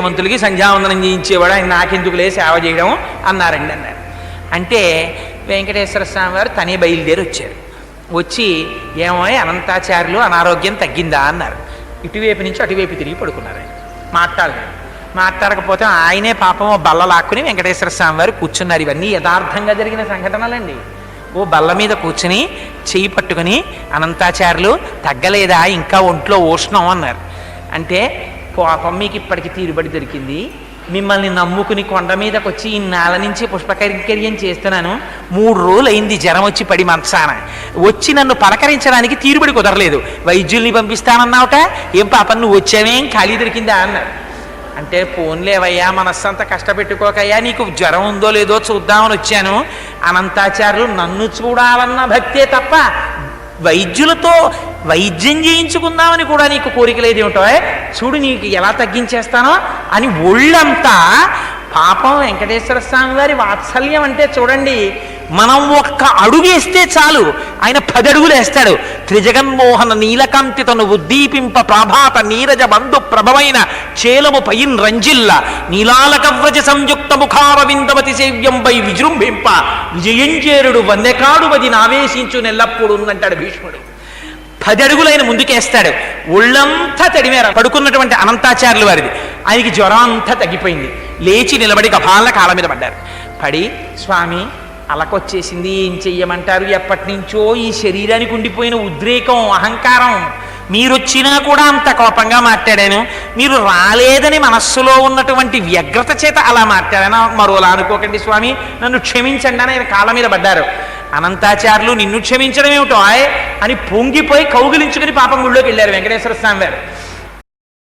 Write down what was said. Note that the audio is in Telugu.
మంతులకి సంధ్యావందనం చేయించేవాడు, ఆయన నాకెందుకులే సేవ చేయడం అన్నారండి అన్నారు. అంటే వెంకటేశ్వర స్వామి వారు తనే బయలుదేరి వచ్చారు. వచ్చి ఏమో అనంతాచార్యులు అనారోగ్యం తగ్గిందా అన్నారు. ఇటువైపు నుంచి అటువైపు తిరిగి పడుకున్నారు. ఆయన మాట్లాడకపోతే ఆయనే పాపం బల్ల లాక్కుని వెంకటేశ్వర స్వామి వారు కూర్చున్నారు. ఇవన్నీ యథార్థంగా జరిగిన సంఘటనలండి. ఓ బల్ల మీద కూర్చుని చెయ్యి పట్టుకుని అనంతాచార్యులు తగ్గలేదా, ఇంకా ఒంట్లో ఉష్ణం అన్నారు. అంటే పాపం మీకు ఇప్పటికి తీరుబడి దొరికింది, మిమ్మల్ని నమ్ముకుని కొండ మీదకి వచ్చి ఈ నేల నుంచి పుష్పకైంకర్యం చేస్తున్నాను, 3 రోజులు అయింది జ్వరం వచ్చి పడి మంచాన, వచ్చి నన్ను పలకరించడానికి తీరుబడి కుదరలేదు, వైద్యుల్ని పంపిస్తానన్నావుట, ఏం పాపం నువ్వు వచ్చావేం ఖాళీ దొరికిందా అన్నారు. అంటే పోన్లేవయ్యా, మనస్సంతా కష్టపెట్టుకోకయ్యా, నీకు జ్వరం ఉందో లేదో చూద్దామని వచ్చాను. అనంతాచార్యులు నన్ను చూడాలన్న భక్తే తప్ప వైద్యులతో వైద్యం చేయించుకుందామని కూడా నీకు కోరిక లేదేమిటో, చూడు నీకు ఎలా తగ్గించేస్తానో అని ఒళ్ళంతా. పాపం వెంకటేశ్వర స్వామి వారి వాత్సల్యం అంటే చూడండి, మనం ఒక్క అడుగేస్తే చాలు ఆయన 10 అడుగులు వేస్తాడు. త్రిజగన్మోహన నీలకాంతి తను ఉద్దీపింప ప్రాభాత నీరజ బంధు ప్రభమైన చేలము పయిన్ రంజిల్ల నీలాలకవ్రజ సంయుక్త ముఖారవిందవతి సేవ్యంపై విజృంభింప విజయంచేరుడు వన్నెకాడువది నావేశించు నెల్లప్పుడు అంటాడు భీష్ముడు. 10 అడుగులు ఆయన ముందుకేస్తాడు. ఒళ్ళంతా తడిమేర పడుకున్నటువంటి అనంతాచార్యుల వారిది. ఆయనకి జ్వరం అంతా తగ్గిపోయింది. లేచి నిలబడి గభాల కాళ్ళ మీద పడ్డారు. పడి స్వామి అలకొచ్చేసింది, ఏం చెయ్యమంటారు, ఎప్పటి నుంచో ఈ శరీరానికి ఉండిపోయిన ఉద్రేకం అహంకారం, మీరొచ్చినా కూడా అంత కోపంగా మాట్లాడాను, మీరు రాలేదని మనస్సులో ఉన్నటువంటి వ్యగ్రత చేత అలా మాట్లాడాను, మరోలా అనుకోకండి స్వామి, నన్ను క్షమించండి అని ఆయన కాళ్ళ మీద పడ్డారు. అనంతాచార్యులు నిన్ను క్షమించడం ఏమిటో అని పొంగిపోయి కౌగిలించుకుని పాపం గుళ్ళోకి వెళ్ళారు వెంకటేశ్వర స్వామి వారు.